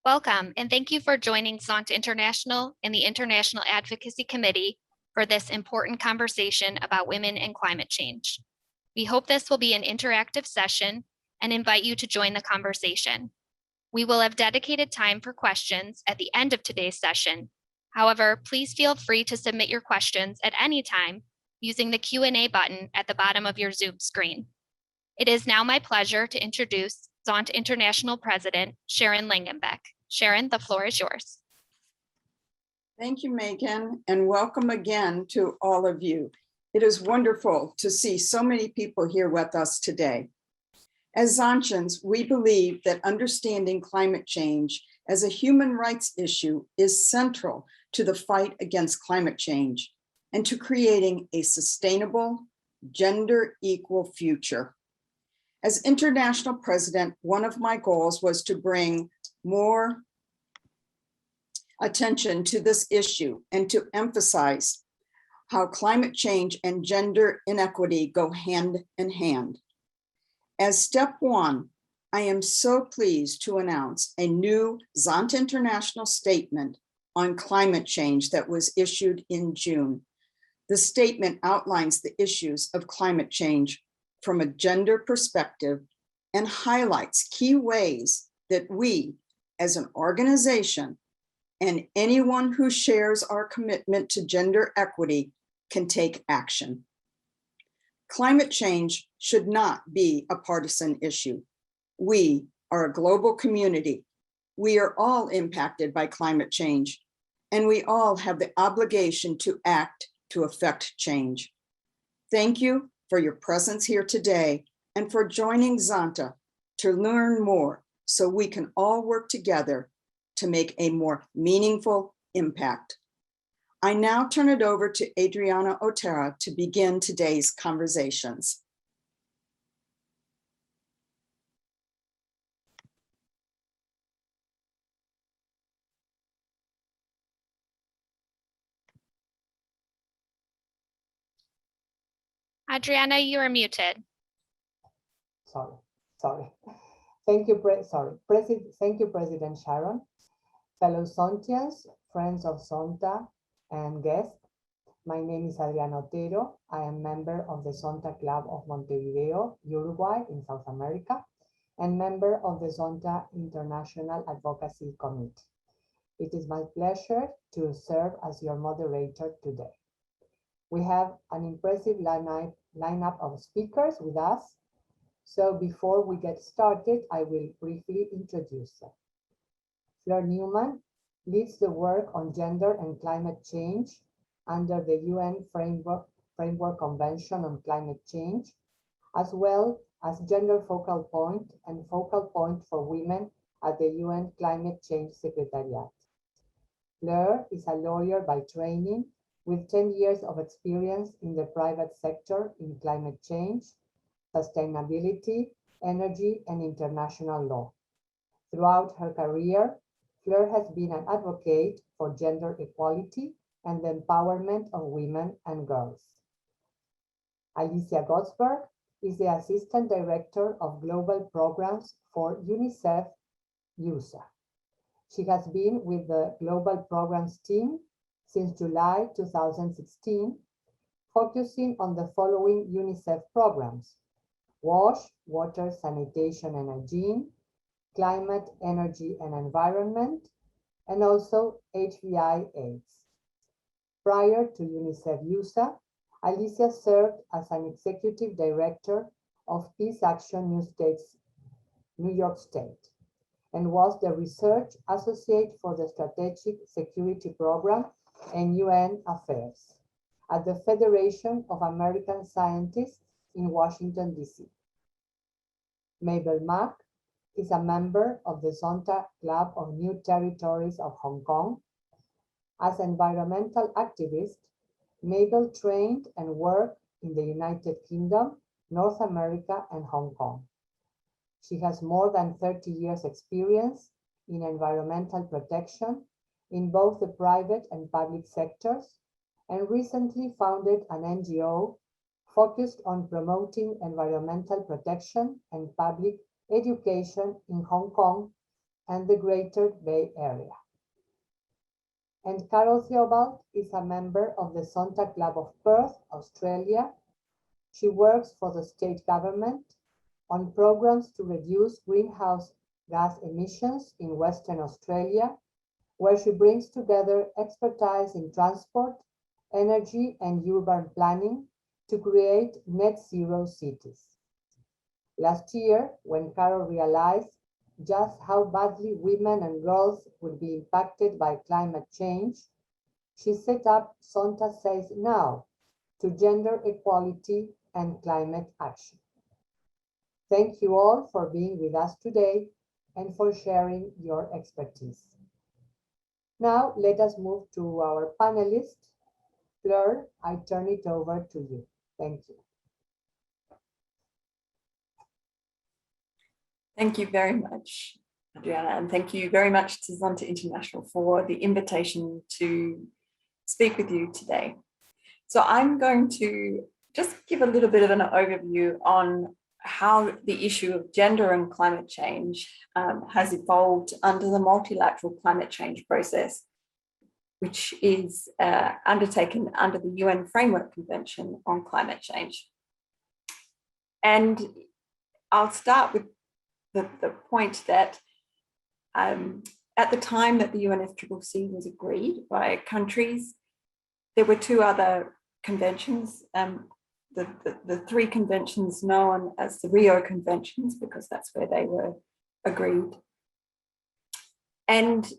Welcome, and thank you for joining Zaunt International and the International Advocacy Committee for this important conversation about women and climate change. We hope this will be an interactive session and invite you to join the conversation. We will have dedicated time for questions at the end of today's session. However, please feel free to submit your questions at any time using the Q&A button at the bottom of your Zoom screen. It is now my pleasure to introduce Zaunt International President, Sharon Langenbeck. Sharon, the floor is yours. Thank you, Megan, and welcome again to all of you. It is wonderful to see so many people here with us today. As Zauntians, we believe that understanding climate change as a human rights issue is central to the fight against climate change and to creating a sustainable, gender equal future. As international president, one of my goals was to bring more attention to this issue and to emphasize how climate change and gender inequity go hand in hand. As step one, I am so pleased to announce a new Zaunt International statement on climate change that was issued in June. The statement outlines the issues of climate change from a gender perspective and highlights key ways that we as an organization and anyone who shares our commitment to gender equity can take action. Climate change should not be a partisan issue. We are a global community. We are all impacted by climate change, and we all have the obligation to act to affect change. Thank you for your presence here today and for joining Zonta to learn more so we can all work together to make a more meaningful impact. I now turn it over to Adriana Otero to begin today's conversations. Adriana, you are muted. Sorry. Thank you, President Sharon. Fellow Zontians, friends of Zonta, and guests. My name is Adriana Otero. I am member of the Zonta Club of Montevideo, Uruguay in South America, and member of the Zonta International Advocacy Committee. It is my pleasure to serve as your moderator today. We have an impressive lineup of speakers with us. So before we get started, I will briefly introduce them. Fleur Newman leads the work on gender and climate change under the UN Framework Convention on Climate Change, as well as gender focal point and focal point for women at the UN Climate Change Secretariat. Fleur is a lawyer by training with 10 years of experience in the private sector in climate change, sustainability, energy, and international law. Throughout her career, Fleur has been an advocate for gender equality and the empowerment of women and girls. Alicia Gottsburgh is the Assistant Director of Global Programs for Unicef USA. She has been with the Global Programs team since July 2016, focusing on the following UNICEF programs: WASH, Water, Sanitation and Hygiene, Climate, Energy and Environment, and also HIV/AIDS. Prior to UNICEF USA, Alicia served as an Executive Director of Peace Action New York State, and was the Research Associate for the Strategic Security Program and UN Affairs at the Federation of American Scientists in Washington, D.C. Mabel Mack is a member of the Zonta Club of New Territories of Hong Kong. As an environmental activist, Mabel trained and worked in the United Kingdom, North America, and Hong Kong. She has more than 30 years experience in environmental protection in both the private and public sectors, and recently founded an NGO focused on promoting environmental protection and public education in Hong Kong and the Greater Bay Area. And Carol Theobald is a member of the Zonta Club of Perth, Australia. She works for the state government on programs to reduce greenhouse gas emissions in Western Australia, where she brings together expertise in transport, energy, and urban planning to create net zero cities. Last year, when Carol realized just how badly women and girls would be impacted by climate change, she set up Zonta Says Now to gender equality and climate action. Thank you all for being with us today and for sharing your expertise. Now, let us move to our panelists. Fleur, I turn it over to you. Thank you. Thank you very much, Adriana, and thank you very much to Zonta International for the invitation to speak with you today. So I'm going to just give a little bit of an overview on how the issue of gender and climate change has evolved under the multilateral climate change process, which is undertaken under the UN Framework Convention on Climate Change. And I'll start with the point that at the time that the UNFCCC was agreed by countries, there were two other conventions, the three conventions known as the Rio Conventions, because that's where they were agreed. And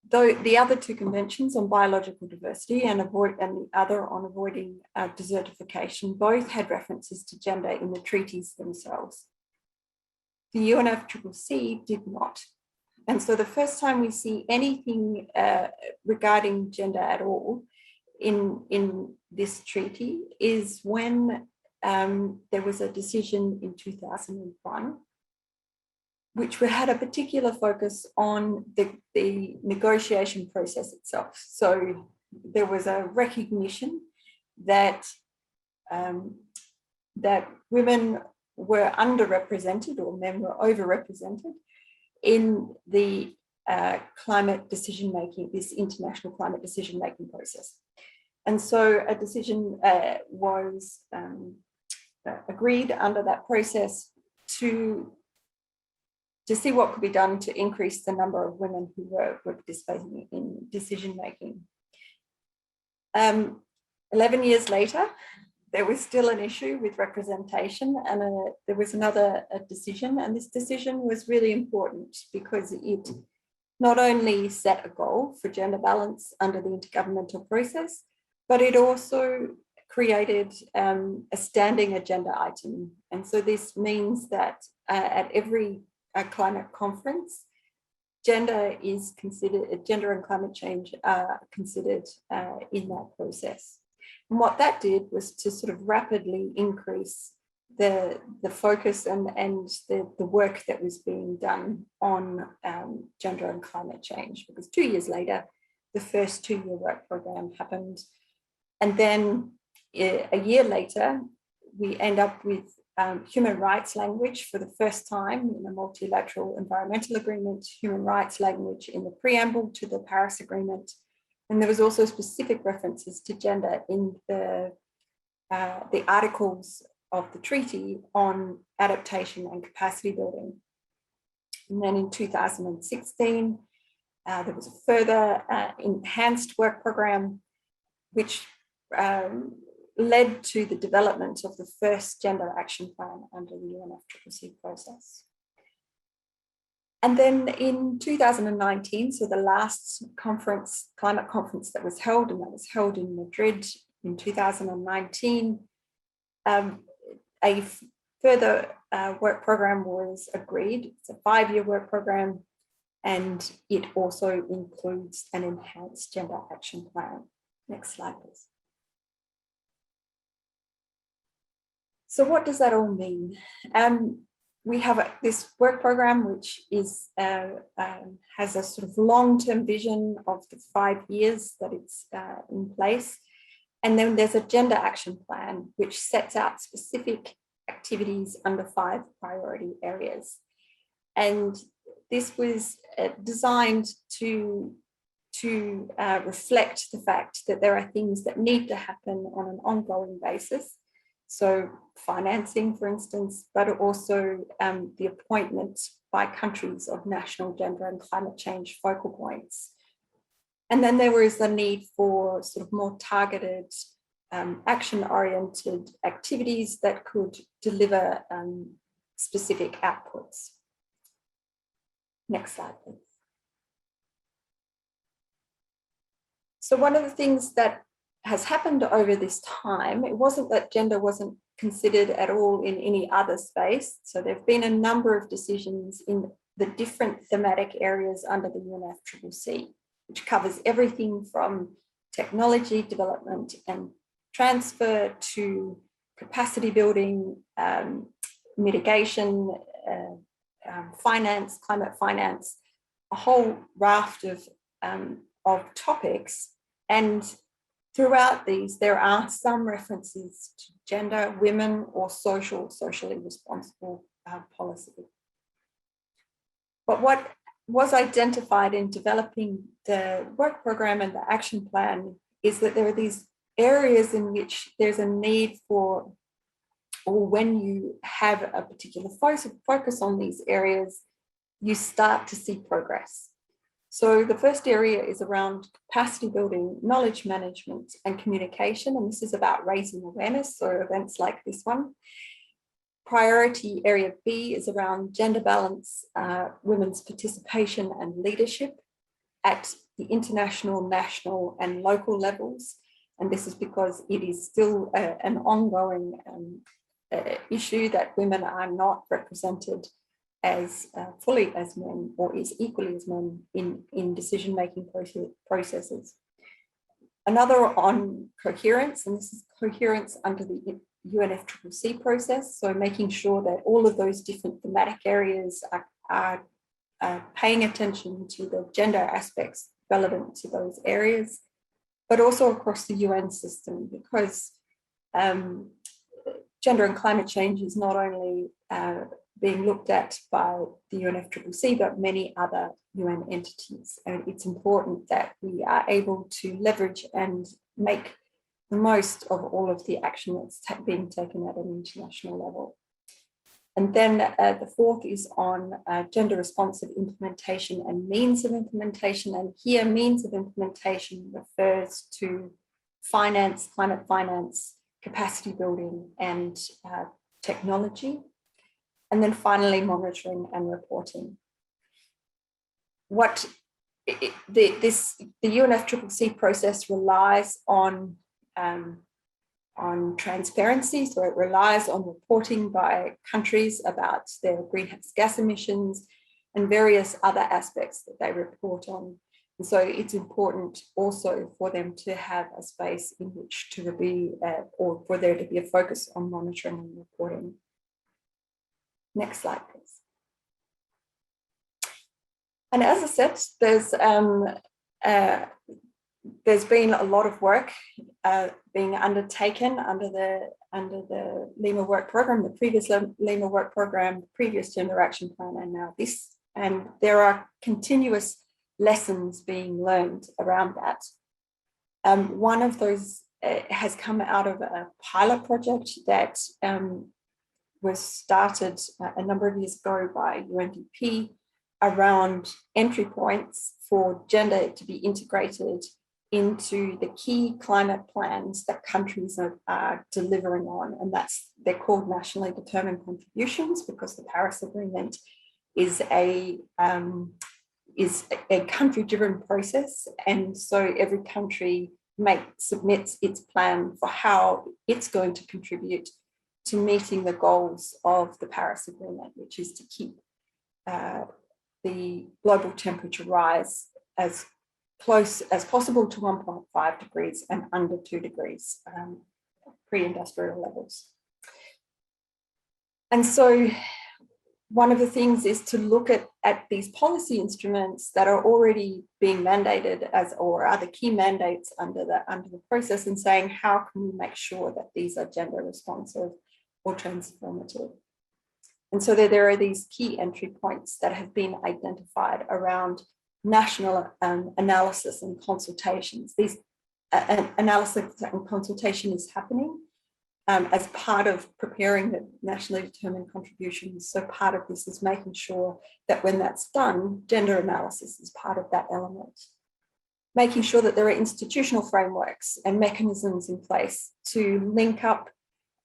though the other two conventions on biological diversity and the other on avoiding desertification, both had references to gender in the treaties themselves. The UNFCCC did not. And so the first time we see anything regarding gender at all in this treaty is when there was a decision in 2001, which had a particular focus on the negotiation process itself. So there was a recognition that that women were underrepresented or men were overrepresented in the climate decision-making, this international climate decision-making process. And so a decision was agreed under that process to see what could be done to increase the number of women who were participating in decision-making. 11 years later, there was still an issue with representation, and there was another decision, and this decision was really important because it not only set a goal for gender balance under the intergovernmental process, but it also created a standing agenda item. And so this means that at every climate conference, gender and climate change are considered in that process. And what that did was to sort of rapidly increase the focus and the work that was being done on gender and climate change, because 2 years later, the first 2-year work program happened. And then a year later, we end up with human rights language for the first time in a multilateral environmental agreement, human rights language in the preamble to the Paris Agreement. And there was also specific references to gender in the articles of the treaty on adaptation and capacity building. And then in 2016, there was a further enhanced work program, which led to the development of the first gender action plan under the UNFCCC process. And then in 2019, so the last conference, climate conference that was held, and that was held in Madrid in 2019, a further work program was agreed. It's a 5-year work program, and it also includes an enhanced gender action plan. Next slide, please. So what does that all mean? We have this work program, which is has a sort of long-term vision of the 5 years that it's in place. And then there's a gender action plan, which sets out specific activities under 5 priority areas. And this was designed to reflect the fact that there are things that need to happen on an ongoing basis. So financing, for instance, but also the appointment by countries of national gender and climate change focal points. And then there was the need for sort of more targeted, action-oriented activities that could deliver specific outputs. Next slide, please. So one of the things that has happened over this time, it wasn't that gender wasn't considered at all in any other space. So there have been a number of decisions in the different thematic areas under the UNFCCC, which covers everything from technology development and transfer to capacity building, mitigation, finance, climate finance, a whole raft of topics. And throughout these, there are some references to gender, women, or socially responsible policy. But what was identified in developing the work program and the action plan is that there are these areas in which there's a need for, or when you have a particular focus on these areas, you start to see progress. So the first area is around capacity building, knowledge management, and communication. And this is about raising awareness, so events like this one. Priority area B is around gender balance, women's participation and leadership at the international, national, and local levels. And this is because it is still an ongoing issue that women are not represented as fully as men, or as equally as men in decision-making processes. Another on coherence, and this is coherence under the UNFCCC process, so making sure that all of those different thematic areas are paying attention to the gender aspects relevant to those areas, but also across the UN system, because gender and climate change is not only being looked at by the UNFCCC, but many other UN entities. And it's important that we are able to leverage and make the most of all of the action that's being taken at an international level. And then the fourth is on gender responsive implementation and means of implementation. And here, means of implementation refers to finance, climate finance, capacity building, and technology. And then finally, monitoring and reporting. The UNFCCC process relies on transparency, so it relies on reporting by countries about their greenhouse gas emissions and various other aspects that they report on. And so it's important also for them to have a space in which to be, or for there to be a focus on monitoring and reporting. Next slide, please. And as I said, there's been a lot of work being undertaken under the Lima Work Program, the previous Lima Work Program, the previous Gender Action Plan, and now this. And there are continuous lessons being learned around that. One of those has come out of a pilot project that was started a number of years ago by UNDP around entry points for gender to be integrated into the key climate plans that countries are delivering on. And they're called nationally determined contributions, because the Paris Agreement is a country-driven process. And so every country submits its plan for how it's going to contribute to meeting the goals of the Paris Agreement, which is to keep the global temperature rise as close as possible to 1.5 degrees and under 2 degrees pre-industrial levels. And so one of the things is to look at these policy instruments that are already being mandated or are the key mandates under the process, and saying, how can we make sure that these are gender responsive or transformative? And so there are these key entry points that have been identified around national analysis and consultations. These analysis and consultation is happening as part of preparing the nationally determined contributions. So part of this is making sure that when that's done, gender analysis is part of that element. Making sure that there are institutional frameworks and mechanisms in place to link up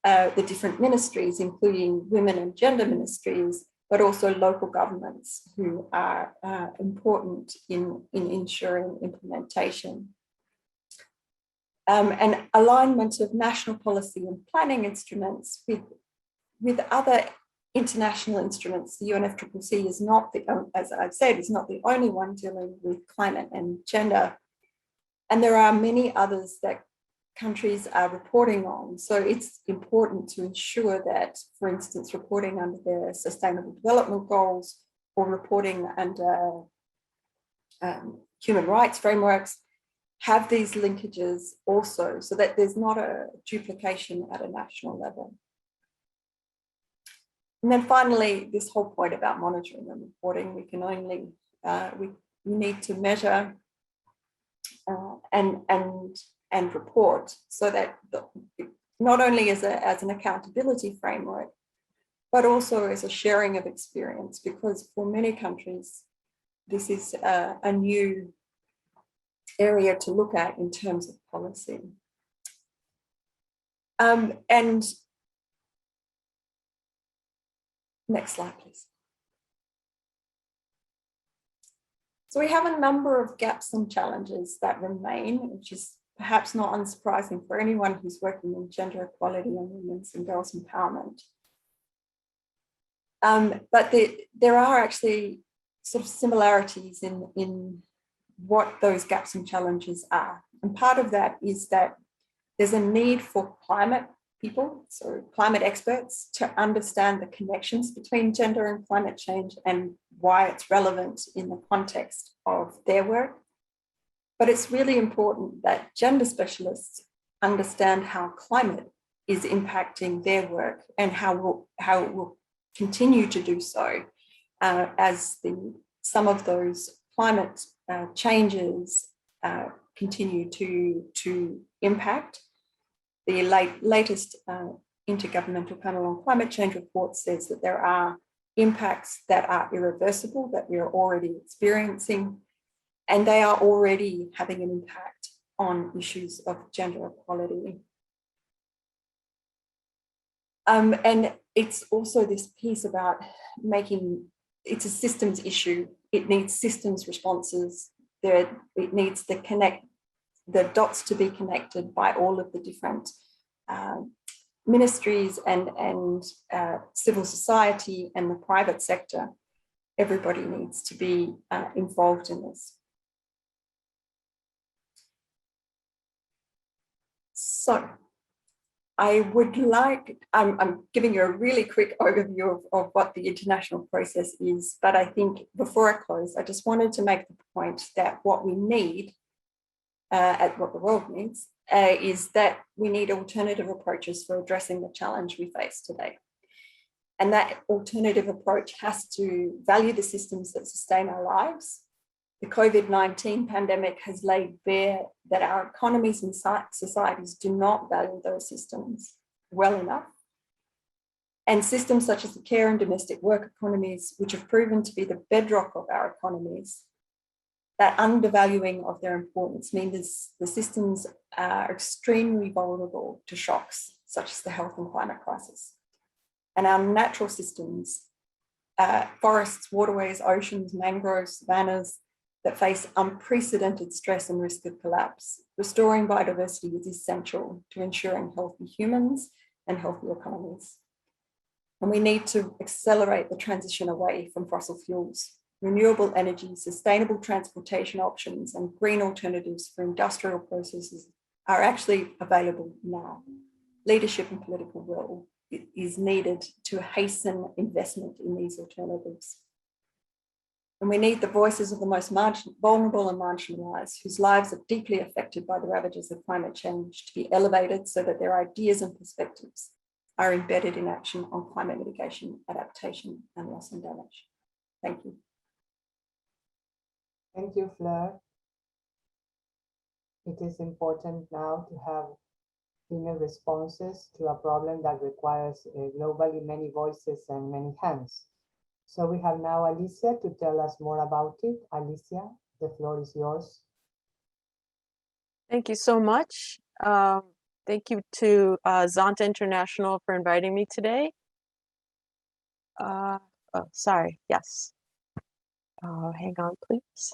the different ministries, including women and gender ministries, but also local governments who are important in ensuring implementation. And alignment of national policy and planning instruments with other international instruments. The UNFCCC is not, as I've said, is not the only one dealing with climate and gender. And there are many others that countries are reporting on. So it's important to ensure that, for instance, reporting under their Sustainable Development Goals or reporting under human rights frameworks have these linkages also, so that there's not a duplication at a national level. And then finally, this whole point about monitoring and reporting, we can only, we need to measure and report, so that not only as an accountability framework, but also as a sharing of experience, because for many countries, this is a new area to look at in terms of policy. And next slide, please. So we have a number of gaps and challenges that remain, which is perhaps not unsurprising for anyone who's working in gender equality and women's and girls' empowerment. But there are actually sort of similarities in what those gaps and challenges are. And part of that is that there's a need for climate people, so climate experts, to understand the connections between gender and climate change and why it's relevant in the context of their work. But it's really important that gender specialists understand how climate is impacting their work and how it will continue to do so as some of those climate changes continue to impact. The latest Intergovernmental Panel on Climate Change report says that there are impacts that are irreversible, that we are already experiencing, and they are already having an impact on issues of gender equality. And it's also this piece about it's a systems issue. It needs systems responses. It needs the dots to be connected by all of the different ministries and civil society and the private sector. Everybody needs to be involved in this. So I'm giving you a really quick overview of what the international process is, but I think before I close, I just wanted to make the point that what we need, what the world needs, is that we need alternative approaches for addressing the challenge we face today. And that alternative approach has to value the systems that sustain our lives. The COVID-19 pandemic has laid bare that our economies and societies do not value those systems well enough. And systems such as the care and domestic work economies, which have proven to be the bedrock of our economies, that undervaluing of their importance means the systems are extremely vulnerable to shocks, such as the health and climate crisis. And our natural systems, forests, waterways, oceans, mangroves, savannas, that face unprecedented stress and risk of collapse. Restoring biodiversity is essential to ensuring healthy humans and healthy economies. And we need to accelerate the transition away from fossil fuels. Renewable energy, sustainable transportation options, and green alternatives for industrial processes are actually available now. Leadership and political will is needed to hasten investment in these alternatives. And we need the voices of the most vulnerable and marginalised, whose lives are deeply affected by the ravages of climate change, to be elevated so that their ideas and perspectives are embedded in action on climate mitigation, adaptation, and loss and damage. Thank you. Thank you, Fleur. It is important now to have female responses to a problem that requires globally many voices and many hands. So we have now Alicia to tell us more about it. Alicia, the floor is yours. Thank you so much. Thank you to Zaunt International for inviting me today. Oh, sorry, yes. Hang on, please.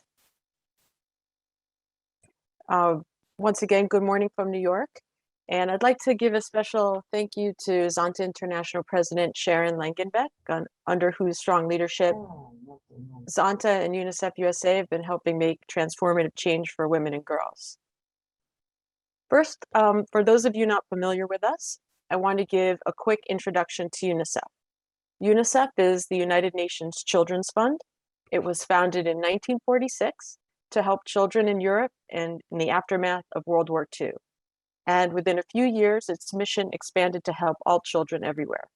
Once again, good morning from New York. And I'd like to give a special thank you to Zonta International President Sharon Langenbeck, under whose strong leadership Zonta and Unicef USA have been helping make transformative change for women and girls. First, for those of you not familiar with us, I want to give a quick introduction to Unicef. Unicef is the United Nations Children's Fund. It was founded in 1946 to help children in Europe and in the aftermath of World War II. And within a few years, its mission expanded to help all children everywhere.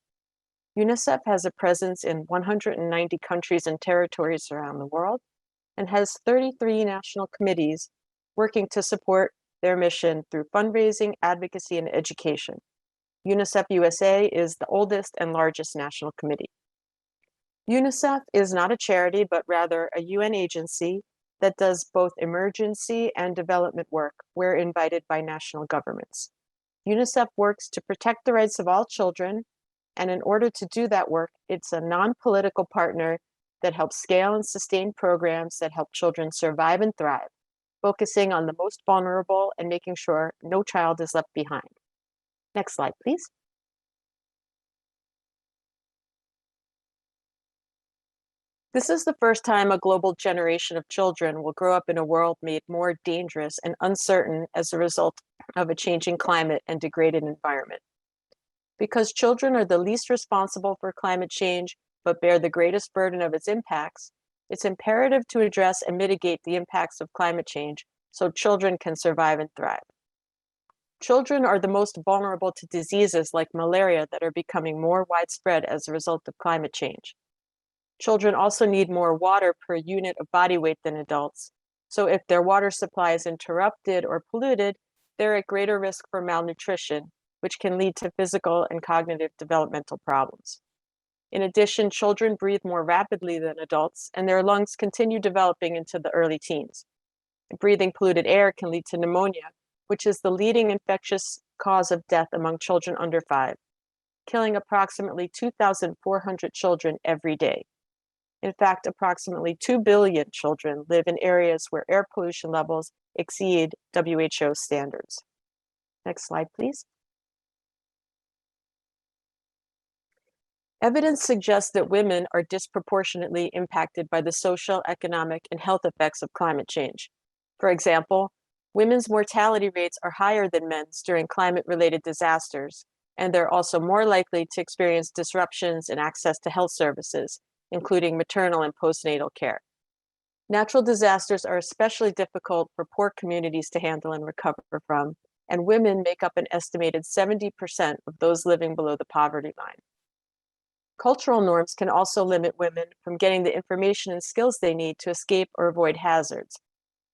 UNICEF has a presence in 190 countries and territories around the world and has 33 national committees working to support their mission through fundraising, advocacy, and education. UNICEF USA is the oldest and largest national committee. UNICEF is not a charity, but rather a UN agency that does both emergency and development work where invited by national governments. UNICEF works to protect the rights of all children, and in order to do that work, it's a non-political partner that helps scale and sustain programs that help children survive and thrive, focusing on the most vulnerable and making sure no child is left behind. Next slide, please. This is the first time a global generation of children will grow up in a world made more dangerous and uncertain as a result of a changing climate and degraded environment. Because children are the least responsible for climate change, but bear the greatest burden of its impacts, it's imperative to address and mitigate the impacts of climate change so children can survive and thrive. Children are the most vulnerable to diseases like malaria that are becoming more widespread as a result of climate change. Children also need more water per unit of body weight than adults. So if their water supply is interrupted or polluted, they're at greater risk for malnutrition, which can lead to physical and cognitive developmental problems. In addition, children breathe more rapidly than adults, and their lungs continue developing into the early teens. Breathing polluted air can lead to pneumonia, which is the leading infectious cause of death among children under 5, killing approximately 2,400 children every day. In fact, approximately 2 billion children live in areas where air pollution levels exceed WHO standards. Next slide, please. Evidence suggests that women are disproportionately impacted by the social, economic, and health effects of climate change. For example, women's mortality rates are higher than men's during climate-related disasters, and they're also more likely to experience disruptions in access to health services, including maternal and postnatal care. Natural disasters are especially difficult for poor communities to handle and recover from, and women make up an estimated 70% of those living below the poverty line. Cultural norms can also limit women from getting the information and skills they need to escape or avoid hazards,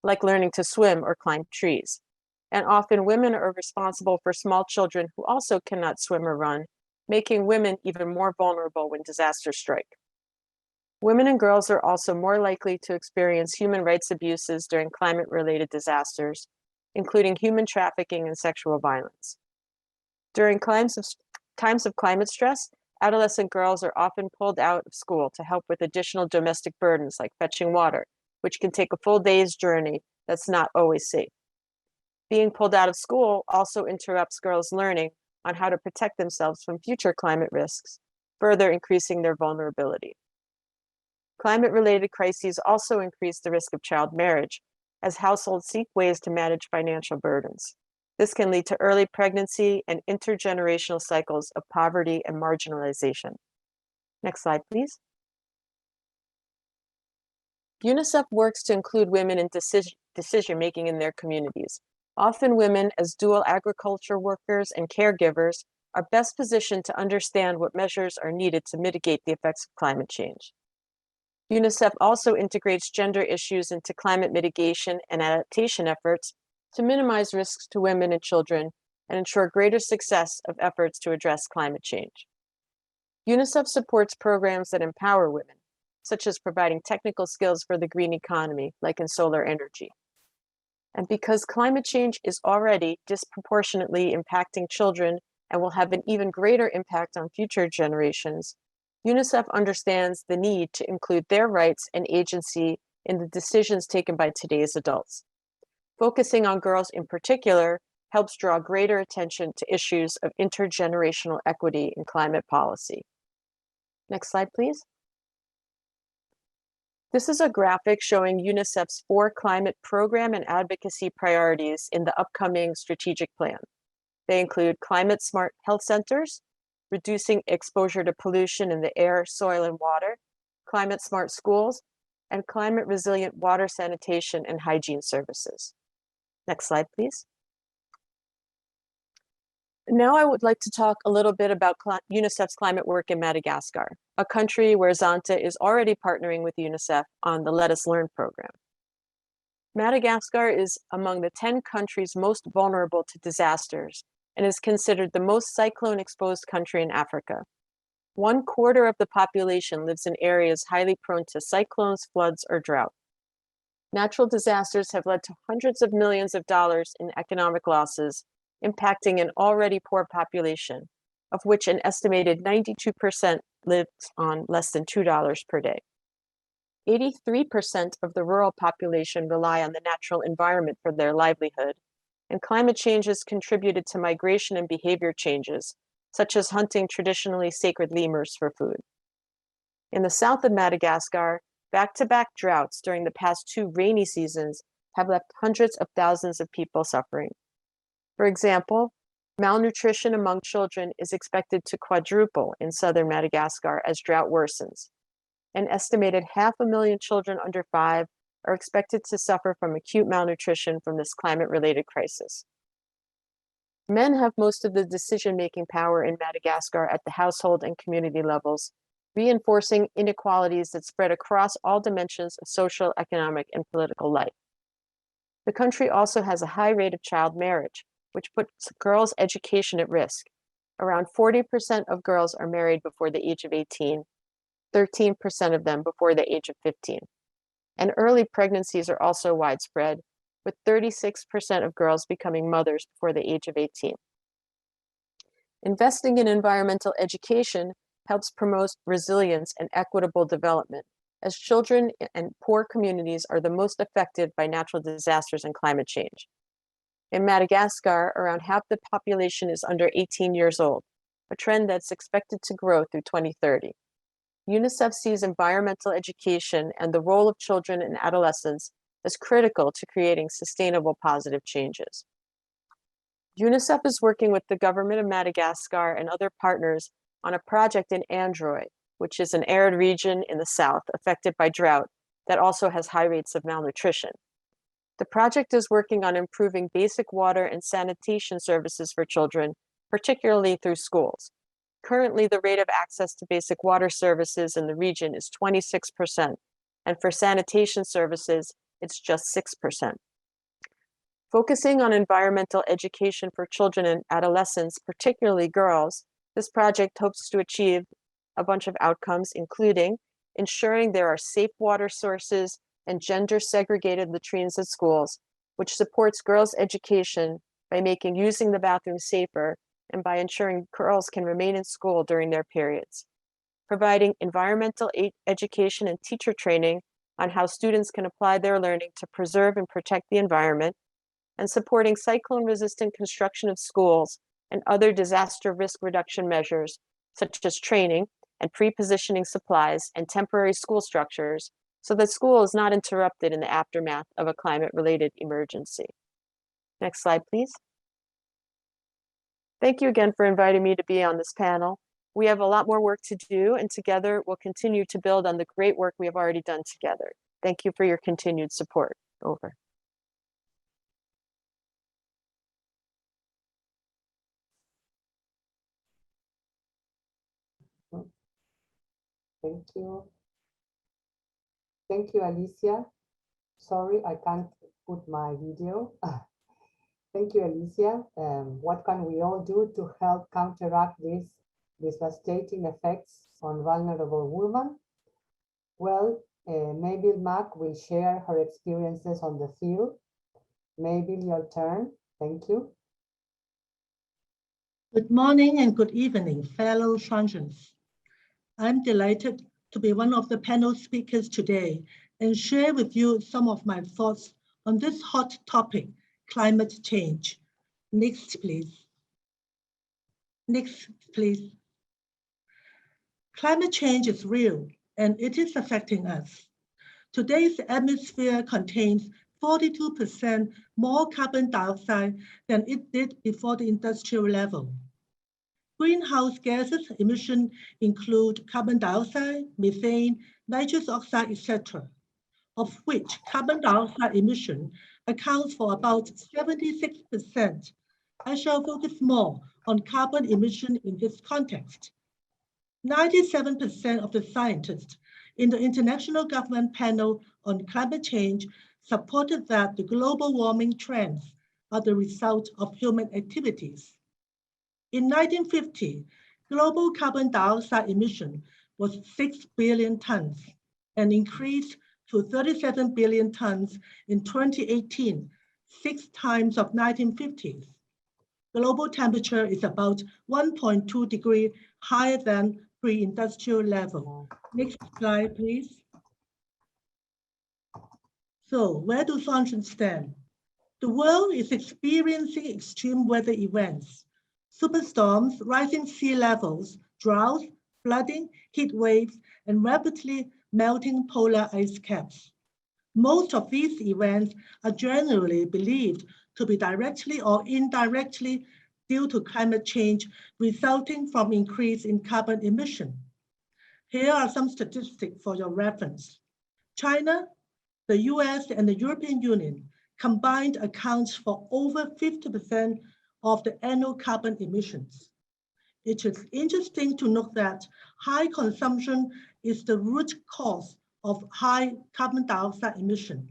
like learning to swim or climb trees. And often women are responsible for small children who also cannot swim or run, making women even more vulnerable when disasters strike. Women and girls are also more likely to experience human rights abuses during climate-related disasters, including human trafficking and sexual violence. During times of climate stress, adolescent girls are often pulled out of school to help with additional domestic burdens like fetching water, which can take a full day's journey that's not always safe. Being pulled out of school also interrupts girls' learning on how to protect themselves from future climate risks, further increasing their vulnerability. Climate-related crises also increase the risk of child marriage as households seek ways to manage financial burdens. This can lead to early pregnancy and intergenerational cycles of poverty and marginalization. Next slide, please. UNICEF works to include women in decision-making in their communities. Often women, as dual agriculture workers and caregivers, are best positioned to understand what measures are needed to mitigate the effects of climate change. UNICEF also integrates gender issues into climate mitigation and adaptation efforts to minimize risks to women and children and ensure greater success of efforts to address climate change. UNICEF supports programs that empower women, such as providing technical skills for the green economy, like in solar energy. And because climate change is already disproportionately impacting children and will have an even greater impact on future generations, UNICEF understands the need to include their rights and agency in the decisions taken by today's adults. Focusing on girls in particular helps draw greater attention to issues of intergenerational equity in climate policy. Next slide, please. This is a graphic showing UNICEF's 4 climate program and advocacy priorities in the upcoming strategic plan. They include climate smart health centers, reducing exposure to pollution in the air, soil, and water, climate smart schools, and climate resilient water sanitation and hygiene services. Next slide, please. Now I would like to talk a little bit about UNICEF's climate work in Madagascar, a country where Zonta is already partnering with UNICEF on the Let Us Learn program. Madagascar is among the 10 countries most vulnerable to disasters and is considered the most cyclone-exposed country in Africa. 1/4 of the population lives in areas highly prone to cyclones, floods, or drought. Natural disasters have led to hundreds of millions of dollars in economic losses, impacting an already poor population, of which an estimated 92% lives on less than $2 per day. 83% of the rural population rely on the natural environment for their livelihood, and climate change has contributed to migration and behavior changes, such as hunting traditionally sacred lemurs for food. In the south of Madagascar, back-to-back droughts during the past 2 rainy seasons have left hundreds of thousands of people suffering. For example, malnutrition among children is expected to quadruple in southern Madagascar as drought worsens. An estimated 500,000 children under 5 are expected to suffer from acute malnutrition from this climate-related crisis. Men have most of the decision-making power in Madagascar at the household and community levels, reinforcing inequalities that spread across all dimensions of social, economic, and political life. The country also has a high rate of child marriage, which puts girls' education at risk. Around 40% of girls are married before the age of 18, 13% of them before the age of 15. And early pregnancies are also widespread, with 36% of girls becoming mothers before the age of 18. Investing in environmental education helps promote resilience and equitable development, as children and poor communities are the most affected by natural disasters and climate change. In Madagascar, around half the population is under 18 years old, a trend that's expected to grow through 2030. UNICEF sees environmental education and the role of children and adolescents as critical to creating sustainable positive changes. UNICEF is working with the government of Madagascar and other partners on a project in Androy, which is an arid region in the south affected by drought that also has high rates of malnutrition. The project is working on improving basic water and sanitation services for children, particularly through schools. Currently, the rate of access to basic water services in the region is 26%, and for sanitation services, it's just 6%. Focusing on environmental education for children and adolescents, particularly girls, this project hopes to achieve a bunch of outcomes, including ensuring there are safe water sources and gender-segregated latrines at schools, which supports girls' education by making using the bathroom safer and by ensuring girls can remain in school during their periods. Providing environmental education and teacher training on how students can apply their learning to preserve and protect the environment, and supporting cyclone-resistant construction of schools and other disaster risk reduction measures, such as training and pre-positioning supplies and temporary school structures, so that school is not interrupted in the aftermath of a climate-related emergency. Next slide, please. Thank you again for inviting me to be on this panel. We have a lot more work to do, and together we'll continue to build on the great work we have already done together. Thank you for your continued support. Over. Thank you. Thank you, Alicia. Sorry, I can't put my video. Thank you, Alicia. What can we all do to help counteract these devastating effects on vulnerable women? Well, Mabel Mack will share her experiences on the field. Mabel, your turn. Thank you. Good morning and good evening, fellow Shanghans. I'm delighted to be one of the panel speakers today and share with you some of my thoughts on this hot topic, climate change. Next, please. Next, please. Climate change is real and it is affecting us. Today's atmosphere contains 42% more carbon dioxide than it did before the industrial level. Greenhouse gases emission include carbon dioxide, methane, nitrous oxide, etc., of which carbon dioxide emission accounts for about 76%. I shall focus more on carbon emission in this context. 97% of the scientists in the International Government Panel on Climate Change supported that the global warming trends are the result of human activities. In 1950, global carbon dioxide emission was 6 billion tons and increased to 37 billion tons in 2018, 6 times of 1950s. Global temperature is about 1.2 degrees higher than pre-industrial level. Next slide, please. So where do Zaunt stand? The world is experiencing extreme weather events. Superstorms, rising sea levels, droughts, flooding, heat waves, and rapidly melting polar ice caps. Most of these events are generally believed to be directly or indirectly due to climate change resulting from increase in carbon emission. Here are some statistics for your reference. China, the US, and the European Union combined accounts for over 50% of the annual carbon emissions. It is interesting to note that high consumption is the root cause of high carbon dioxide emission,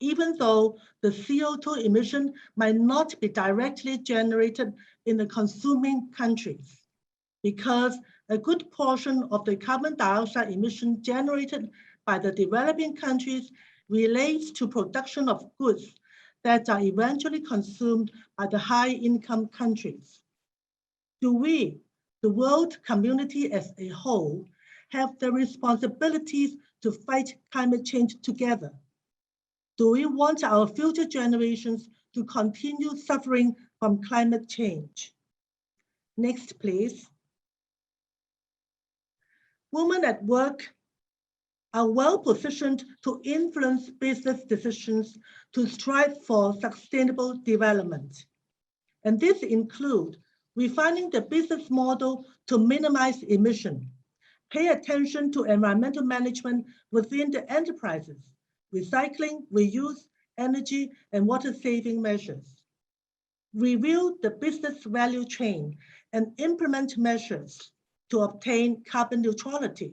even though the CO2 emission might not be directly generated in the consuming countries, because a good portion of the carbon dioxide emission generated by the developing countries relates to production of goods that are eventually consumed by the high-income countries. Do we, the world community as a whole, have the responsibilities to fight climate change together? Do we want our future generations to continue suffering from climate change? Next, please. Women at work are well positioned to influence business decisions to strive for sustainable development. And this includes refining the business model to minimize emission, pay attention to environmental management within the enterprises, recycling, reuse, energy, and water saving measures. Review the business value chain and implement measures to obtain carbon neutrality.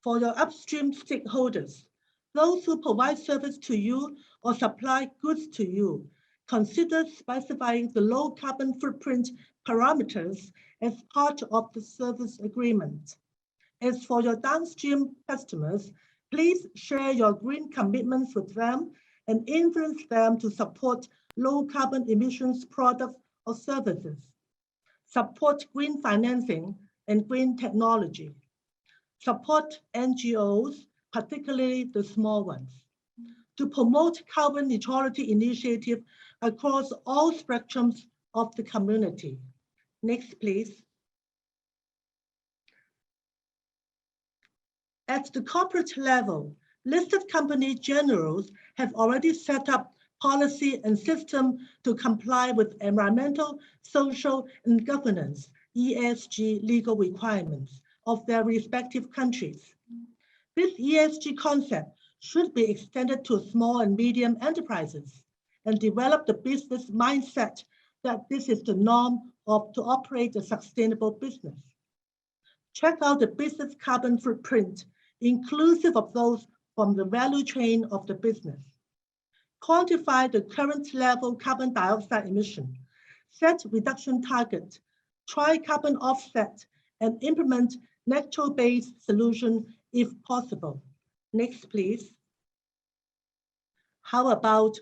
For your upstream stakeholders, those who provide service to you or supply goods to you, consider specifying the low carbon footprint parameters as part of the service agreement. As for your downstream customers, please share your green commitments with them and influence them to support low carbon emissions products or services. Support green financing and green technology. Support NGOs, particularly the small ones, to promote carbon neutrality initiatives across all spectrums of the community. Next, please. At the corporate level, listed company generals have already set up policy and system to comply with environmental, social, and governance, ESG legal requirements of their respective countries. This ESG concept should be extended to small and medium enterprises and develop the business mindset that this is the norm to operate a sustainable business. Check out the business carbon footprint, inclusive of those from the value chain of the business. Quantify the current level carbon dioxide emission, set reduction target, try carbon offset, and implement natural-based solution if possible. Next, please. How about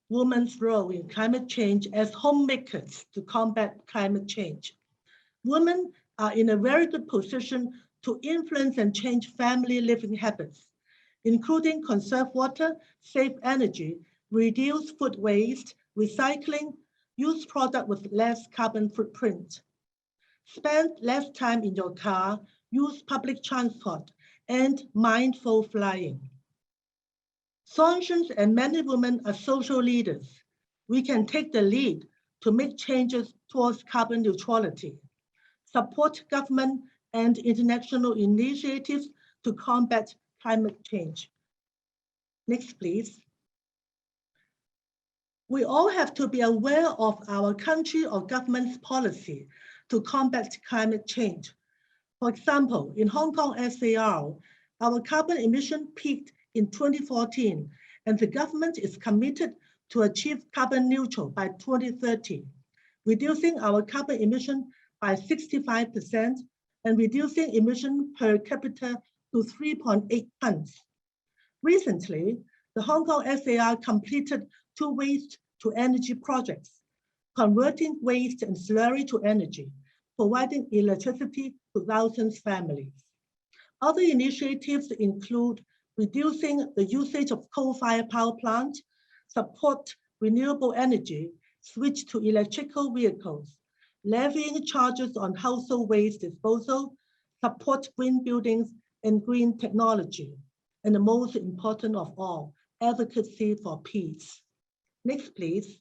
women's role in climate change as homemakers to combat climate change? Women are in a very good position to influence and change family living habits, including conserve water, save energy, reduce food waste, recycling, use product with less carbon footprint. Spend less time in your car, use public transport, and mindful flying. Zaunt and many women are social leaders. We can take the lead to make changes towards carbon neutrality, support government and international initiatives to combat climate change. Next, please. We all have to be aware of our country or government's policy to combat climate change. For example, in Hong Kong SAR, our carbon emission peaked in 2014, and the government is committed to achieve carbon neutral by 2030, reducing our carbon emission by 65% and reducing emission per capita to 3.8 tons. Recently, the Hong Kong SAR completed 2 waste-to-energy projects, converting waste and slurry to energy, providing electricity to thousands of families. Other initiatives include reducing the usage of coal-fired power plants, support renewable energy, switch to electrical vehicles, levying charges on household waste disposal, support green buildings and green technology, and the most important of all, advocacy for peace. Next, please.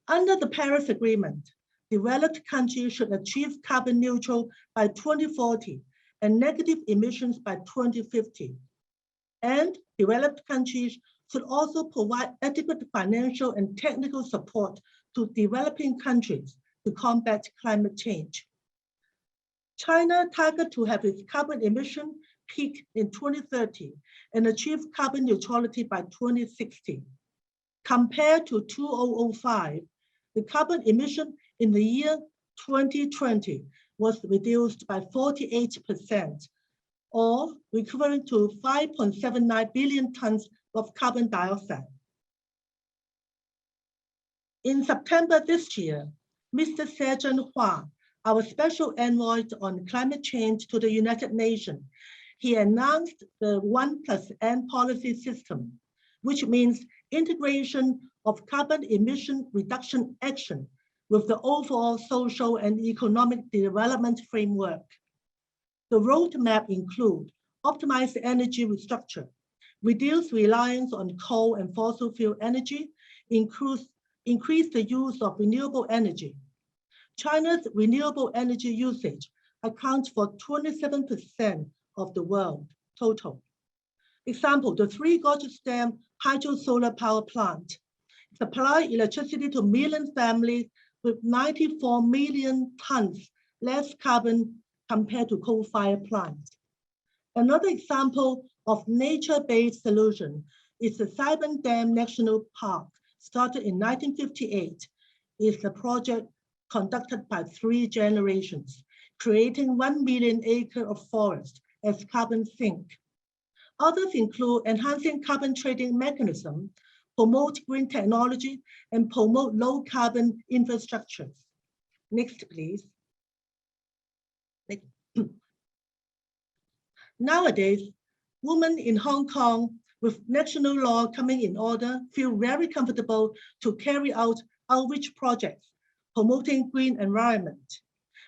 Under the Paris Agreement, developed countries should achieve carbon neutral by 2040 and negative emissions by 2050. And developed countries should also provide adequate financial and technical support to developing countries to combat climate change. China targets to have its carbon emission peak in 2030 and achieve carbon neutrality by 2060. Compared to 2005, the carbon emission in the year 2020 was reduced by 48%, or equivalent to 5.79 billion tons of carbon dioxide. In September this year, Mr. Seiben, our special envoy on climate change to the United Nations, he announced the 1+N policy system, which means integration of carbon emission reduction action with the overall social and economic development framework. The roadmap includes optimized energy restructure, reduce reliance on coal and fossil fuel energy, increase the use of renewable energy. China's renewable energy usage accounts for 27% of the world total. Example, the Three Gorges Dam hydro solar power plant supply electricity to million families with 94 million tons less carbon compared to coal-fired plants. Another example of nature-based solution is the Seiben Dam National Park, started in 1958. It's a project conducted by 3 generations, creating 1 million acres of forest as carbon sink. Others include enhancing carbon trading mechanism, promote green technology, and promote low carbon infrastructures. Next, please. Nowadays, women in Hong Kong with national law coming in order feel very comfortable to carry out outreach projects promoting green environment.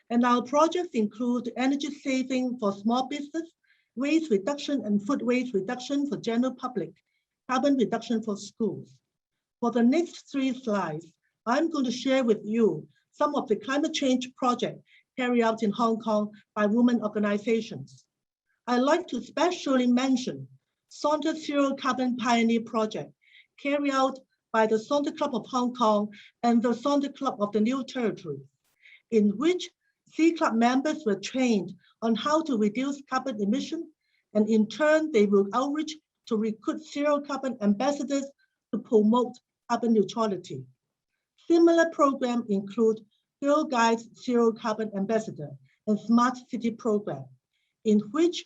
And our projects include energy saving for small business, waste reduction and food waste reduction for general public, carbon reduction for schools. For the next 3 slides, I'm going to share with you some of the climate change projects carried out in Hong Kong by women organizations. I'd like to especially mention Zonta Zero Carbon Pioneer Project, carried out by the Zonta Club of Hong Kong and the Zonta Club of the New Territories, in which Sea Club members were trained on how to reduce carbon emission, and in turn, they will outreach to recruit zero carbon ambassadors to promote carbon neutrality. Similar programs include Girl Guides Zero Carbon Ambassador and Smart City Program, in which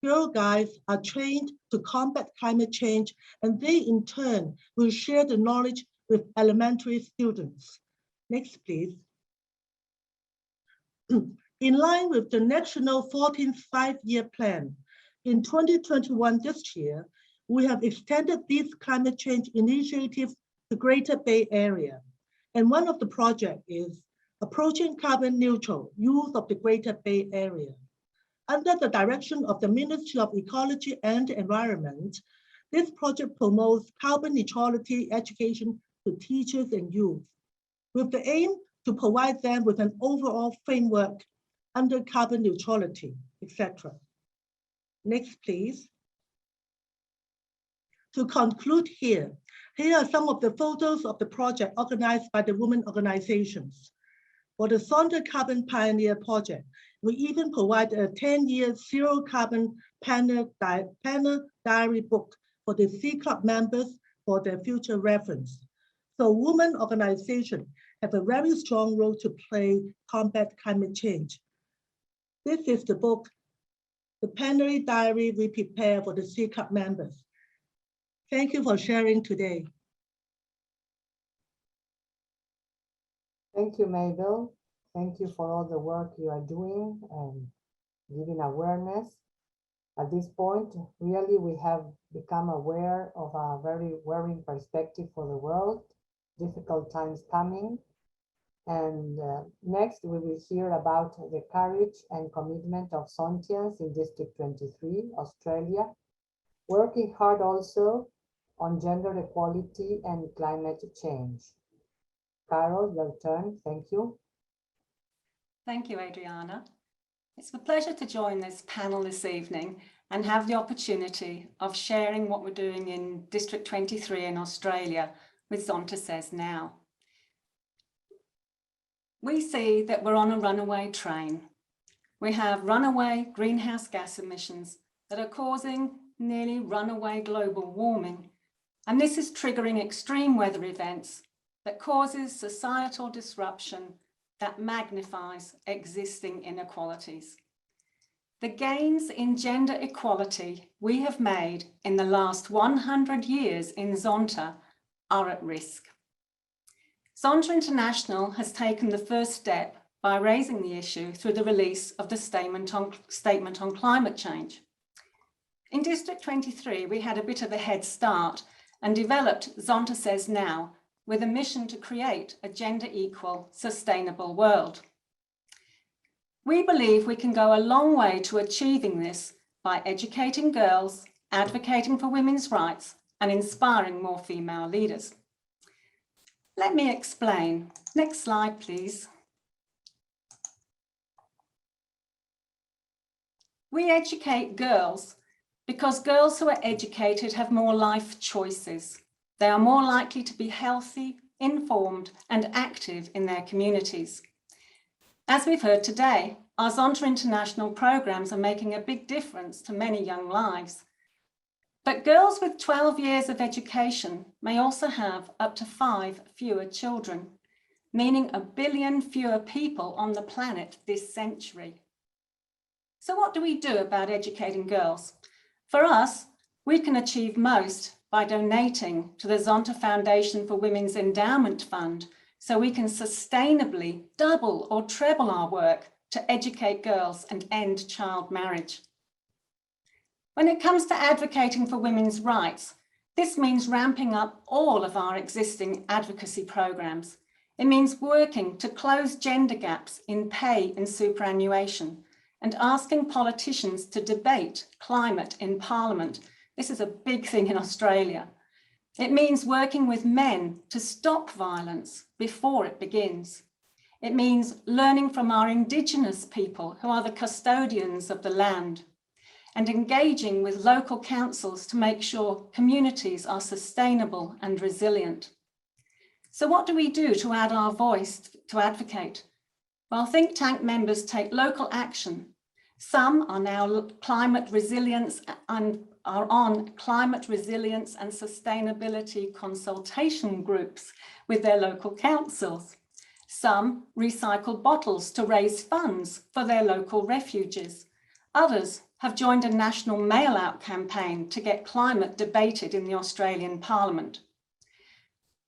Girl Guides are trained to combat climate change, and they in turn will share the knowledge with elementary students. Next, please. In line with the National 14th Five-Year Plan, in 2021 this year, we have extended these climate change initiatives to Greater Bay Area. And one of the projects is Approaching Carbon Neutral Youth of the Greater Bay Area. Under the direction of the Ministry of Ecology and Environment, this project promotes carbon neutrality education to teachers and youth, with the aim to provide them with an overall framework under carbon neutrality, etc. Next, please. To conclude here are some of the photos of the project organized by the women organizations. For the Zonta Carbon Pioneer Project, we even provide a 10-year zero carbon panel diary book for the Sea Club members for their future reference. So women organizations have a very strong role to play combat climate change. This is the book, the plenary diary we prepare for the Sea Club members. Thank you for sharing today. Thank you, Mabel. Thank you for all the work you are doing and giving awareness. At this point, really, we have become aware of a very worrying perspective for the world, difficult times coming. And next, we will hear about the courage and commitment of Zontians in District 23, Australia, working hard also on gender equality and climate change. Carol, your turn. Thank you. Thank you, Adriana. It's a pleasure to join this panel this evening and have the opportunity of sharing what we're doing in District 23 in Australia with Zonta Says Now. We see that we're on a runaway train. We have runaway greenhouse gas emissions that are causing nearly runaway global warming. And this is triggering extreme weather events that causes societal disruption that magnifies existing inequalities. The gains in gender equality we have made in the last 100 years in Zonta are at risk. Zonta International has taken the first step by raising the issue through the release of the statement on climate change. In District 23, we had a bit of a head start and developed Zonta Says Now with a mission to create a gender equal, sustainable world. We believe we can go a long way to achieving this by educating girls, advocating for women's rights, and inspiring more female leaders. Let me explain. Next slide, please. We educate girls because girls who are educated have more life choices. They are more likely to be healthy, informed, and active in their communities. As we've heard today, our Zonta International programs are making a big difference to many young lives. But girls with 12 years of education may also have up to 5 fewer children, meaning 1 billion fewer people on the planet this century. So what do we do about educating girls? For us, we can achieve most by donating to the Zonta Foundation for Women's Endowment Fund so we can sustainably double or treble our work to educate girls and end child marriage. When it comes to advocating for women's rights, this means ramping up all of our existing advocacy programs. It means working to close gender gaps in pay and superannuation and asking politicians to debate climate in Parliament. This is a big thing in Australia. It means working with men to stop violence before it begins. It means learning from our Indigenous people who are the custodians of the land and engaging with local councils to make sure communities are sustainable and resilient. So what do we do to add our voice to advocate? while think tank members take local action, some are now climate resilience and are on climate resilience and sustainability consultation groups with their local councils. Some recycle bottles to raise funds for their local refuges. Others have joined a national mail-out campaign to get climate debated in the Australian Parliament.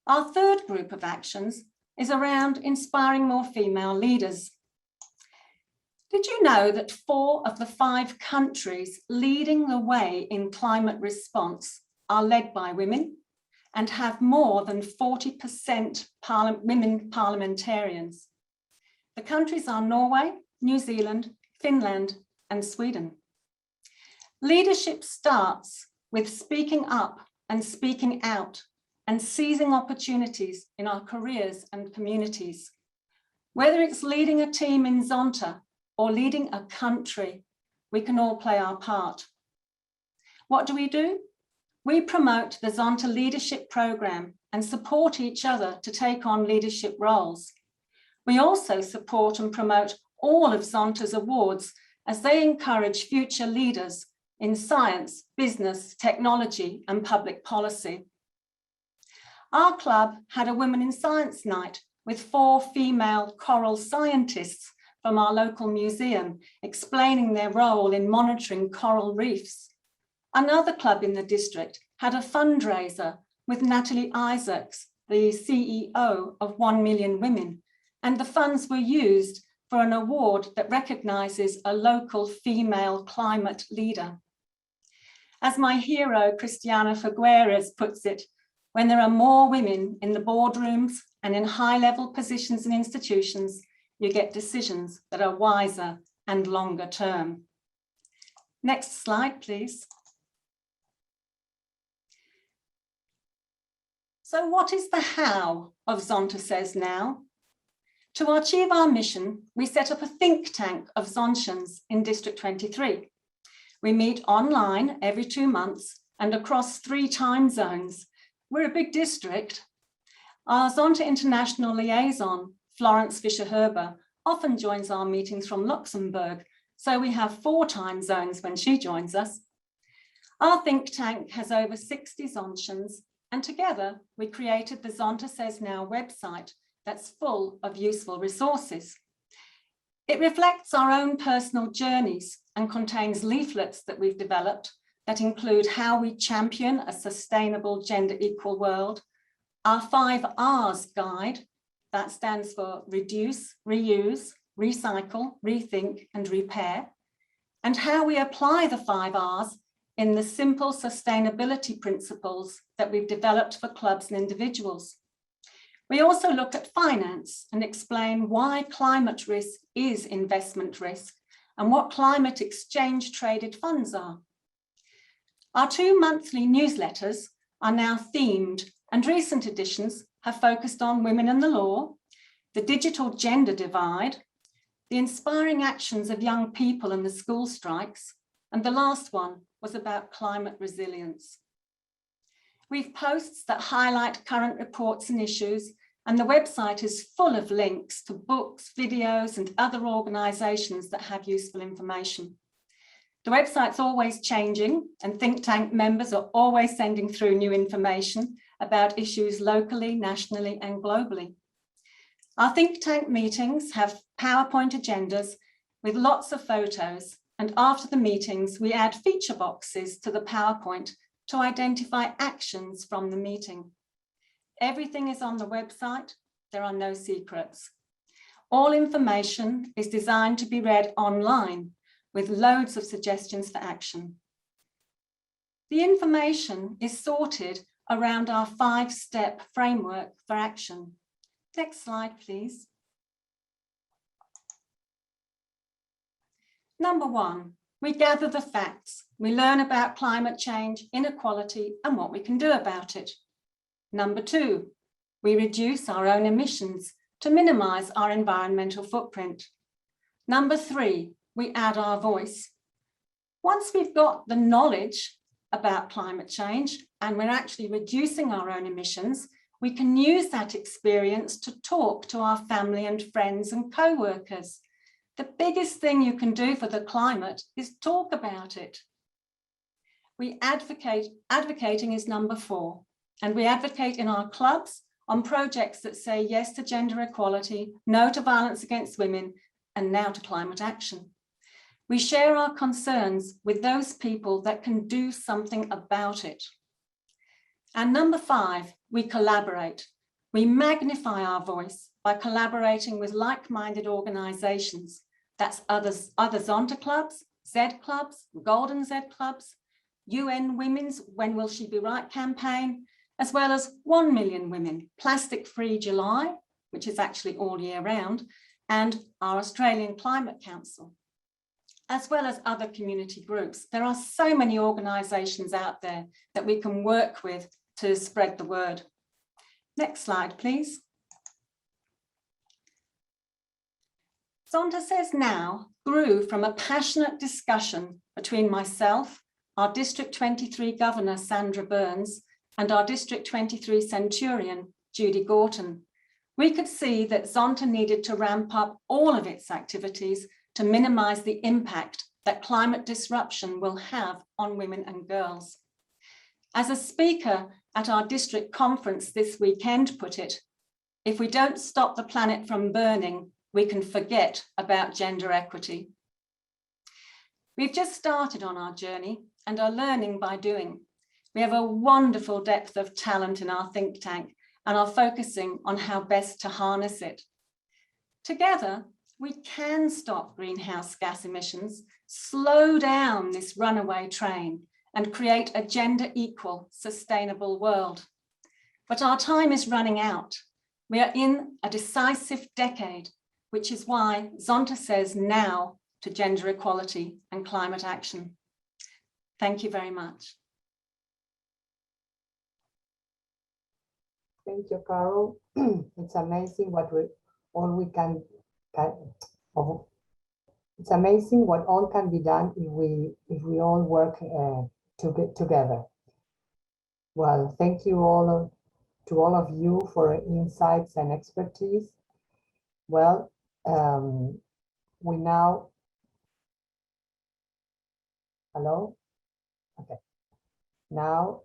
Our third group of actions is around inspiring more female leaders. Did you know that 4 of the 5 countries leading the way in climate response are led by women and have more than 40% women parliamentarians? The countries are Norway, New Zealand, Finland, and Sweden. Leadership starts with speaking up and speaking out and seizing opportunities in our careers and communities. Whether it's leading a team in Zonta or leading a country, we can all play our part. What do? We promote the Zonta Leadership Programme and support each other to take on leadership roles. We also support and promote all of Zonta's awards as they encourage future leaders in science, business, technology, and public policy. Our club had a Women in Science night with 4 female coral scientists from our local museum, explaining their role in monitoring coral reefs. Another club in the district had a fundraiser with Natalie Isaacs, the CEO of 1 Million Women, and the funds were used for an award that recognises a local female climate leader. As my hero, Cristiana Figueres, puts it, when there are more women in the boardrooms and in high-level positions in institutions, you get decisions that are wiser and longer term. Next slide, please. So what is the how of Zonta Says Now? To achieve our mission, we set up a think tank of Zontians in District 23. We meet online every 2 months and across 3 time zones. We're a big district. Our Zonta International Liaison, Florence Fisher-Herber, often joins our meetings from Luxembourg, so we have 4 time zones when she joins us. Our think tank has over 60 Zontians, and together we created the Zonta Says Now website that's full of useful resources. It reflects our own personal journeys and contains leaflets that we've developed that include how we champion a sustainable gender equal world, our 5 R's guide, that stands for reduce, reuse, recycle, rethink, and repair, and how we apply the 5 R's in the simple sustainability principles that we've developed for clubs and individuals. We also look at finance and explain why climate risk is investment risk and what climate exchange traded funds are. Our 2 monthly newsletters are now themed, and recent editions have focused on women and the law, the digital gender divide, the inspiring actions of young people and the school strikes, and the last one was about climate resilience. We've posts that highlight current reports and issues, and the website is full of links to books, videos, and other organisations that have useful information. The website's always changing, and think tank members are always sending through new information about issues locally, nationally, and globally. Our think tank meetings have PowerPoint agendas with lots of photos, and after the meetings, we add feature boxes to the PowerPoint to identify actions from the meeting. Everything is on the website. There are no secrets. All information is designed to be read online with loads of suggestions for action. The information is sorted around our 5-step framework for action. Next slide, please. Number 1, we gather the facts. We learn about climate change, inequality, and what we can do about it. Number 2, we reduce our own emissions to minimize our environmental footprint. Number 3, we add our voice. Once we've got the knowledge about climate change and we're actually reducing our own emissions, We can use that experience to talk to our family and friends and co-workers. The biggest thing you can do for the climate is talk about it. We advocating is number 4, and we advocate in our clubs on projects that say yes to gender equality, no to violence against women, and now to climate action. We share our concerns with those people that can do something about it. And number 5, we collaborate. We magnify our voice by collaborating with like-minded organizations. That's other Zonta clubs, Z clubs, Golden Z clubs, UN Women's When Will She Be Right campaign, as well as 1 Million Women, Plastic Free July, which is actually all year round, and our Australian Climate Council, as well as other community groups. There are so many organisations out there that we can work with to spread the word. Next slide, please. Zonta Says Now grew from a passionate discussion between myself, our District 23 Governor, Sandra Burns, and our District 23 Centurion, Judy Gorton. We could see that Zonta needed to ramp up all of its activities to minimise the impact that climate disruption will have on women and girls. As a speaker at our district conference this weekend put it, if we don't stop the planet from burning, we can forget about gender equity. We've just started on our journey and are learning by doing. We have a wonderful depth of talent in our think tank and are focusing on how best to harness it. Together, we can stop greenhouse gas emissions, slow down this runaway train, and create a gender equal, sustainable world. But our time is running out. We are in a decisive decade, which is why Zonta says now to gender equality and climate action. Thank you very much. Thank you, Carol. It's amazing what it's amazing what all can be done if we all work together. Well, thank you to all of you for insights and expertise. Well, we now, hello? Okay. Now,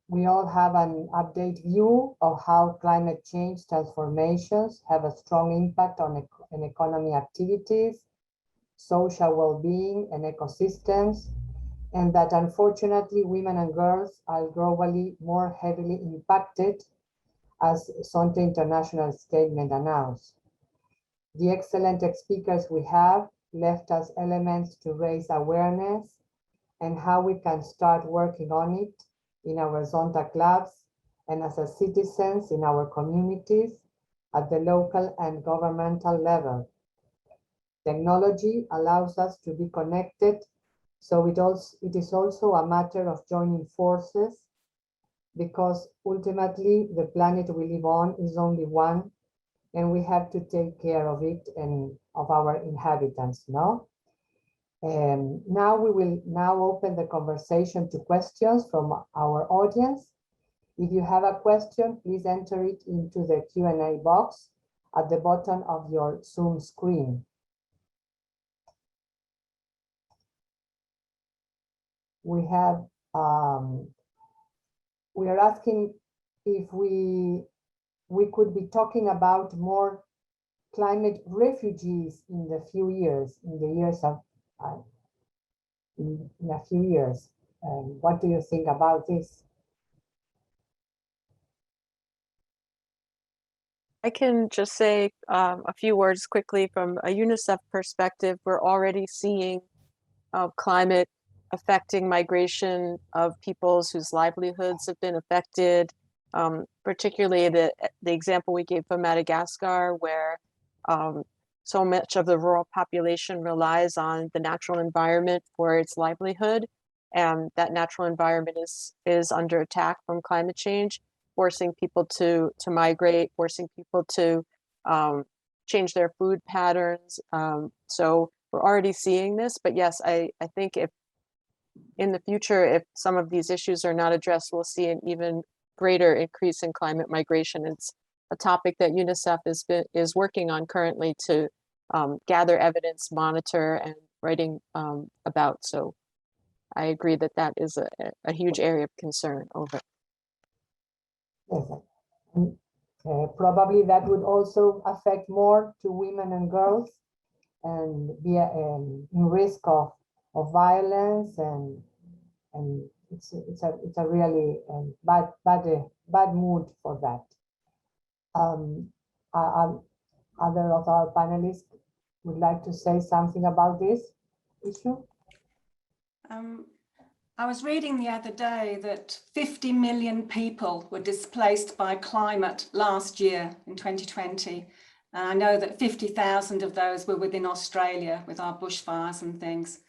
we all have an update view of how climate change transformations have a strong impact on economy activities, social well-being, and ecosystems, and that unfortunately women and girls are globally more heavily impacted, as Zonta International statement announced. The excellent speakers we have left us elements to raise awareness and how we can start working on it in our Zonta clubs and as citizens in our communities at the local and governmental level. Technology allows us to be connected, so it is also a matter of joining forces, because ultimately the planet we live on is only one, and we have to take care of it and of our inhabitants, no? Now we will open the conversation to questions from our audience. If you have a question, please enter it into the Q&A box at the bottom of your Zoom screen. We have, we are asking if we could be talking about more climate refugees in the few years, in a few years. What do you think about this? I can just say a few words quickly from a Unicef perspective. We're already seeing climate affecting migration of peoples whose livelihoods have been affected, particularly the example we gave from Madagascar, where so much of the rural population relies on the natural environment for its livelihood, and that natural environment is under attack from climate change, forcing people to migrate, forcing people to change their food patterns. So we're already seeing this, but yes, I think if in the future, if some of these issues are not addressed, we'll see an even greater increase in climate migration. It's a topic that Unicef is working on currently to gather evidence, monitor, and writing about. So I agree that that is a huge area of concern over. Yes. Probably that would also affect more to women and girls and be in risk of violence, and it's a really bad mood for that. Other of our panelists would like to say something about this issue? I was reading the other day that 50 million people were displaced by climate last year in 2020. And I know that 50,000 of those were within Australia with our bushfires and things.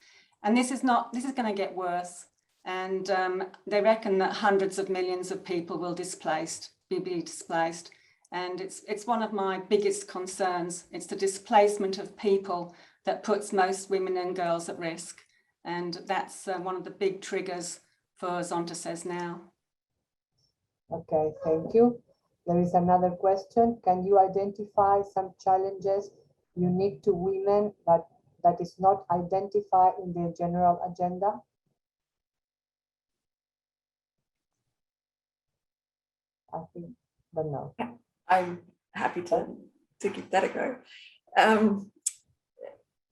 And this is going to get worse. And they reckon that hundreds of millions of people will be displaced. And it's one of my biggest concerns. It's the displacement of people that puts most women and girls at risk. And that's one of the big triggers for Zonta Says Now. Okay, thank you. There is another question. Can you identify some challenges unique to women that is not identified in the general agenda? I think, but no. I'm happy to give that a go.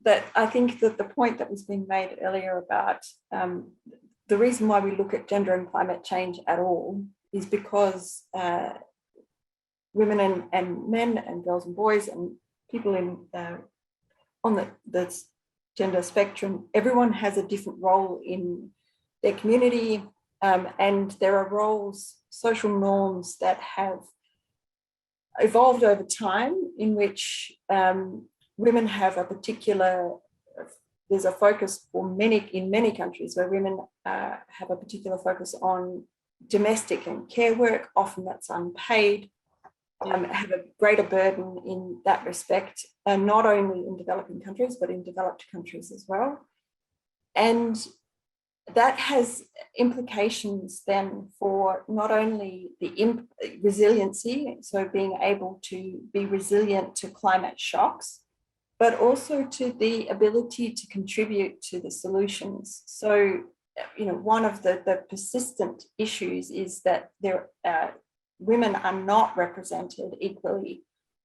That I think that the point that was being made earlier about the reason why we look at gender and climate change at all is because women and men and girls and boys and people on the gender spectrum, everyone has a different role in their community, and there are roles, social norms that have evolved over time in which women have a particular, there's a focus in many countries where women have a particular focus on domestic and care work, often that's unpaid, have a greater burden in that respect, and not only in developing countries, but in developed countries as well. And that has implications then for not only the resiliency, so being able to be resilient to climate shocks, but also to the ability to contribute to the solutions. So, one of the persistent issues is that women are not represented equally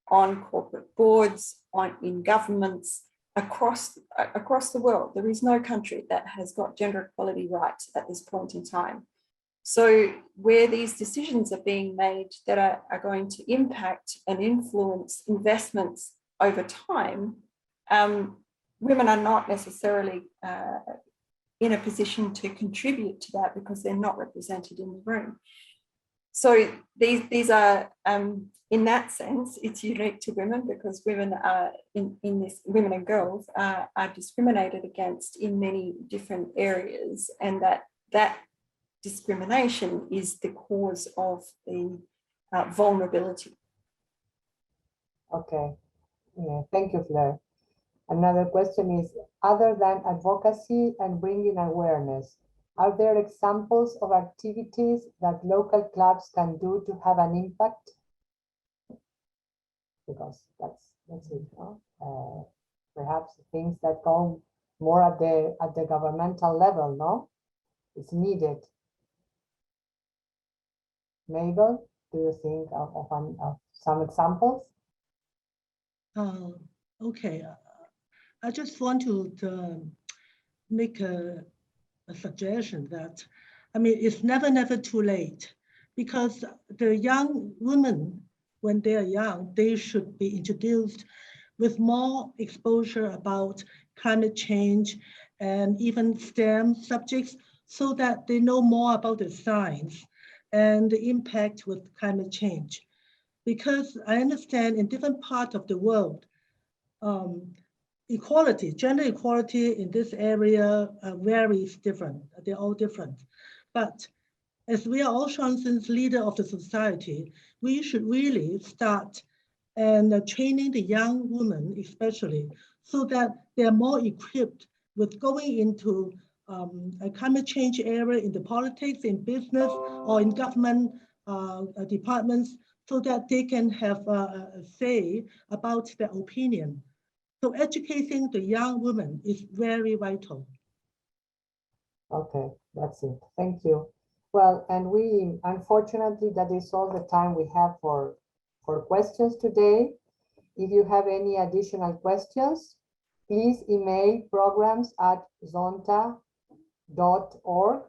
on corporate boards, in governments, across the world. There is no country that has got gender equality right at this point in time. So where these decisions are being made that are going to impact and influence investments over time, women are not necessarily in a position to contribute to that because they're not represented in the room. So these are, in that sense, it's unique to women because women are women and girls are discriminated against in many different areas, and that discrimination is the cause of the vulnerability. Okay, yeah, thank you, Fleur. Another question is, other than advocacy and bringing awareness, are there examples of activities that local clubs can do to have an impact? Because that's it, no? Perhaps things that go more at the governmental level, no? It's needed. Mabel, do you think of some examples? Okay, I just want to make a suggestion that, it's never too late, because the young women, when they are young, they should be introduced with more exposure about climate change and even STEM subjects, so that they know more about the science and the impact with climate change. Because I understand in different parts of the world, gender equality in this area varies different. They're all different. But as we are all Shansen's leader of the society, we should really start and training the young women especially, so that they're more equipped with going into a climate change area in the politics, in business, or in government departments so that they can have a say about their opinion. So educating the young women is very vital. Okay, that's it. Thank you. Well, and we, unfortunately, that is all the time we have for questions today. If you have any additional questions, please email programs@zonta.org.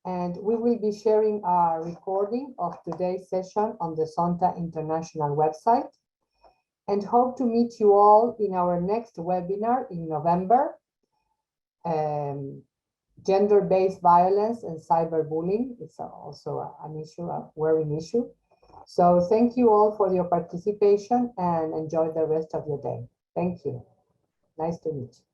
And we will be sharing a recording of today's session on the Zonta International website, and hope to meet you all in our next webinar in November. Gender-based violence and cyberbullying. It's also an issue, a worrying issue. So thank you all for your participation and enjoy the rest of your day. Thank you. Nice to meet you.